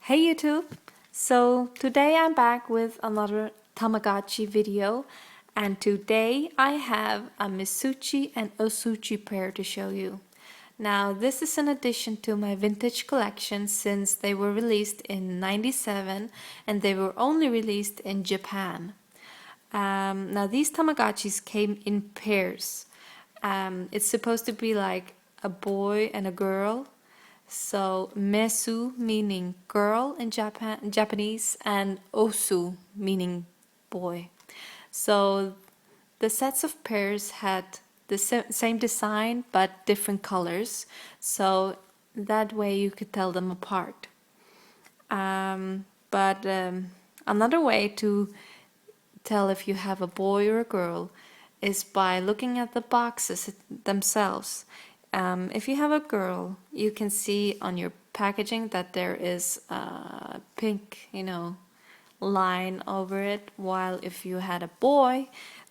Hey YouTube! So today I'm back with another Tamagotchi video, and today I have a Mesutchi and Osutchi pair to show you. Now this is in addition to my vintage collection since they were released in '97 and they were only released in Japan. Now these Tamagotchis came in pairs. It's supposed to be like a boy and a girl. So Mesu meaning girl in Japanese and Osu meaning boy. So the sets of pairs had the same design but different colors. So that way you could tell them apart. But another way to tell if you have a boy or a girl is by looking at the boxes themselves. If you have a girl, you can see on your packaging that there is a pink, line over it, while if you had a boy,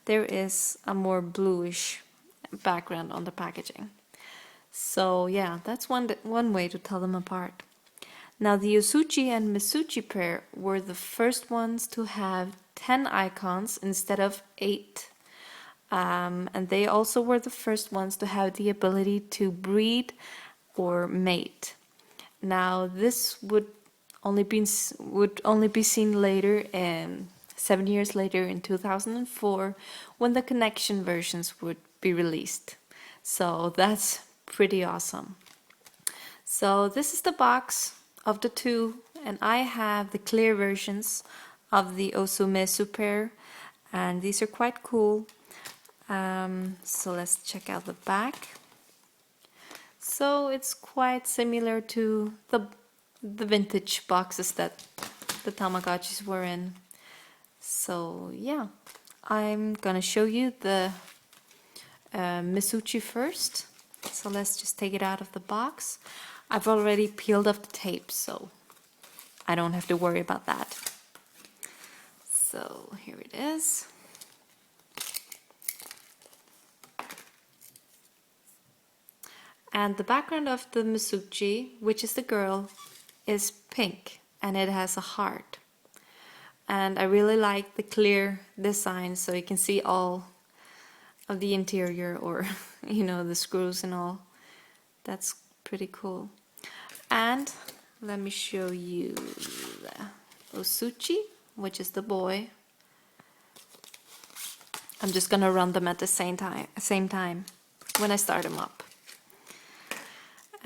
there is a more bluish background on the packaging. So yeah, that's one way to tell them apart. Now the Osutchi and Mesutchi pair were the first ones to have 10 icons instead of 8. And they also were the first ones to have the ability to breed or mate. Now this would only be seen later, 7 years later in 2004, when the connection versions would be released. So that's pretty awesome. So this is the box of the two, and I have the clear versions of the Osu-Mesu pair, and these are quite cool. So let's check out the back. So it's quite similar to the vintage boxes that the Tamagotchis were in. So yeah, I'm gonna show you the Mesutchi first. So let's just take it out of the box. I've already peeled off the tape, so I don't have to worry about that. So here it is. And the background of the Masucci, which is the girl, is pink and it has a heart. And I really like the clear design so you can see all of the interior, or the screws and all. That's pretty cool. And let me show you the Osutchi, which is the boy. I'm just gonna run them at the same time when I start them up.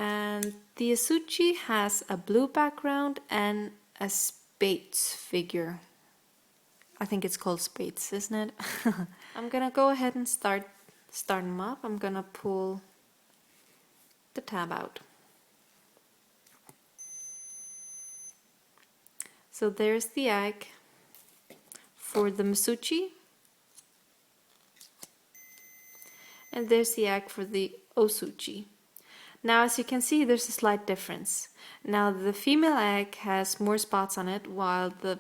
And the Osutchi has a blue background and a spades figure. I think it's called spades, isn't it? I'm gonna go ahead and start them up. I'm gonna pull the tab out. So there's the egg for the Mesutchi, and there's the egg for the Osutchi. Now, as you can see, there's a slight difference. Now, the female egg has more spots on it, while the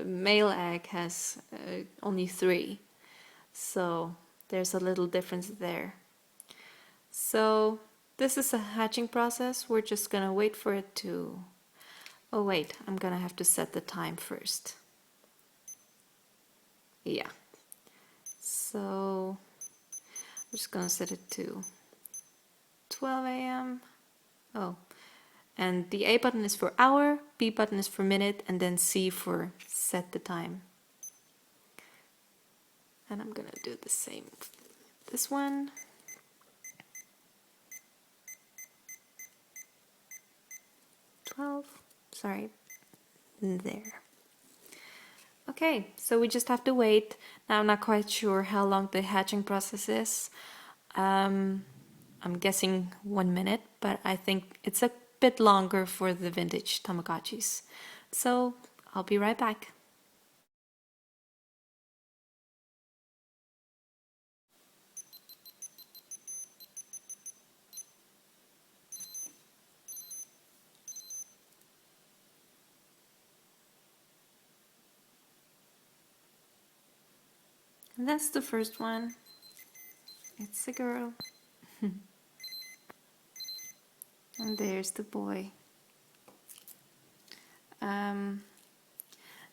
male egg has only 3. So there's a little difference there. So this is a hatching process. We're just gonna wait for it to... Oh wait, I'm gonna have to set the time first. Yeah. So I'm just gonna set it to 12 a.m. Oh, and the A button is for hour, B button is for minute, and then C for set the time. And I'm gonna do the same with this one. Sorry, there. Okay, so we just have to wait. Now I'm not quite sure how long the hatching process is. I'm guessing 1 minute, but I think it's a bit longer for the vintage Tamagotchis. So I'll be right back. And that's the first one. It's a girl. And there's the boy.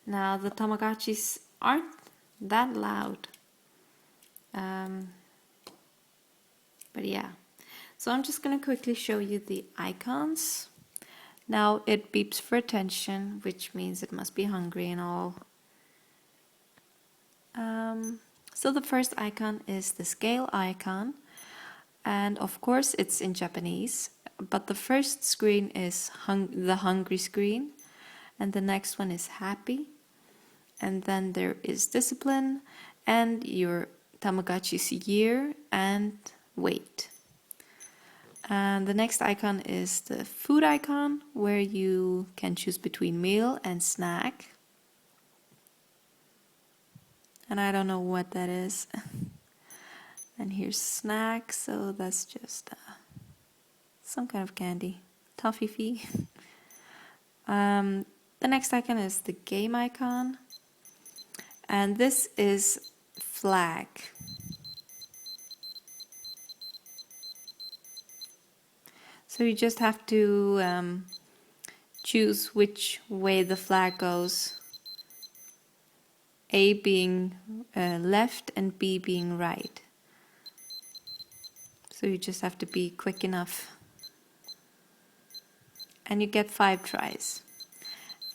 Now the Tamagotchis aren't that loud. But yeah, so I'm just gonna quickly show you the icons. Now it beeps for attention, which means it must be hungry and all. So the first icon is the scale icon, and of course it's in Japanese, but the first screen is the hungry screen, and the next one is happy, and then there is discipline, and your Tamagotchi's year and weight. And the next icon is the food icon, where you can choose between meal and snack. And I don't know what that is. And here's snack, so that's just some kind of candy, toffee. The next icon is the game icon, and this is flag. So you just have to choose which way the flag goes. A being left and B being right. So you just have to be quick enough. And you get 5 tries.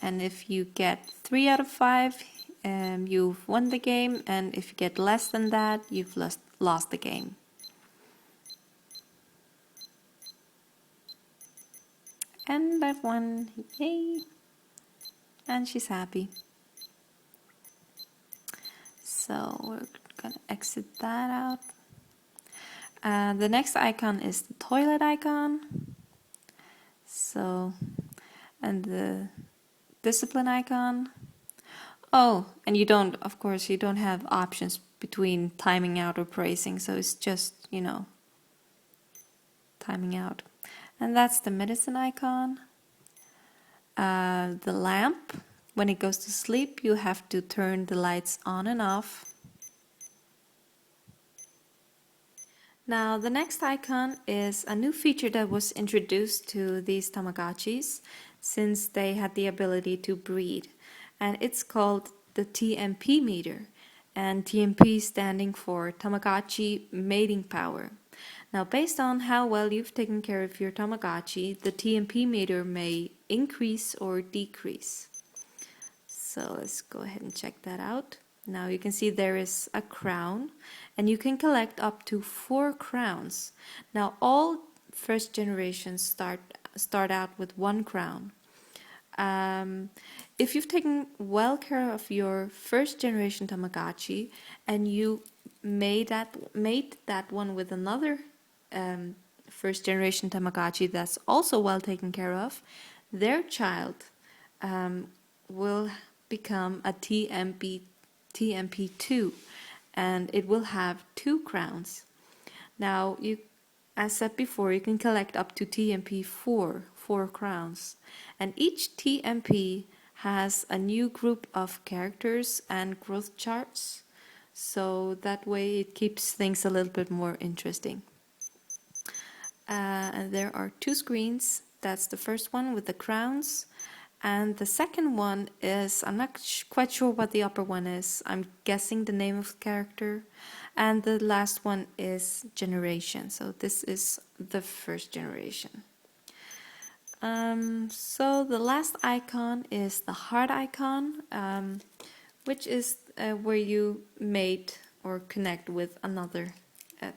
And if you get 3 out of 5, you've won the game. And if you get less than that, you've lost the game. And that won, yay! And she's happy. So we're gonna exit that out. The next icon is the toilet icon. So, and the discipline icon. Oh, and you don't, of course, you don't have options between timing out or praising, so it's just, you know, timing out. And that's the medicine icon. The lamp, when it goes to sleep, you have to turn the lights on and off. Now the next icon is a new feature that was introduced to these Tamagotchis since they had the ability to breed, and it's called the Tmp Meter, and Tmp standing for Tamagotchi Mating Power. Now based on how well you've taken care of your Tamagotchi, the Tmp Meter may increase or decrease. So let's go ahead and check that out. Now you can see there is a crown, and you can collect up to 4 crowns. Now all first generations start out with 1 crown. If you've taken well care of your first generation Tamagotchi and you made that one with another first generation Tamagotchi that's also well taken care of, their child will become a TMP2, and it will have 2 crowns. Now, as said before, you can collect up to TMP4, 4 crowns, and each TMP has a new group of characters and growth charts, so that way it keeps things a little bit more interesting. And there are 2 screens. That's the first one with the crowns. And the second one is, I'm not quite sure what the upper one is. I'm guessing the name of the character. And the last one is generation. So this is the first generation. So the last icon is the heart icon, which is where you mate or connect with another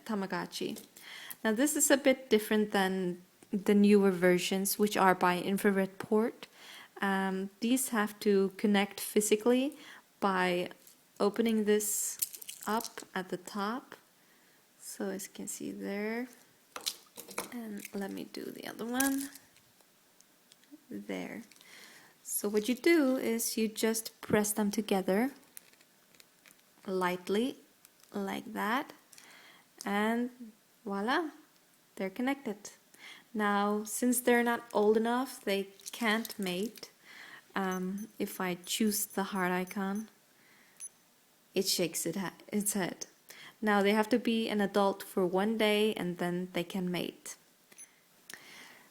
Tamagotchi. Now this is a bit different than the newer versions, which are by infrared port. These have to connect physically by opening this up at the top. So as you can see there, and let me do the other one. There. So what you do is you just press them together lightly like that, and voila, they're connected. Now, since they're not old enough, they can't mate. If I choose the heart icon, it shakes its head. Now they have to be an adult for 1 day and then they can mate.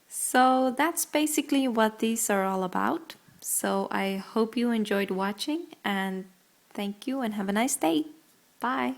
So that's basically what these are all about. So I hope you enjoyed watching, and thank you and have a nice day. Bye.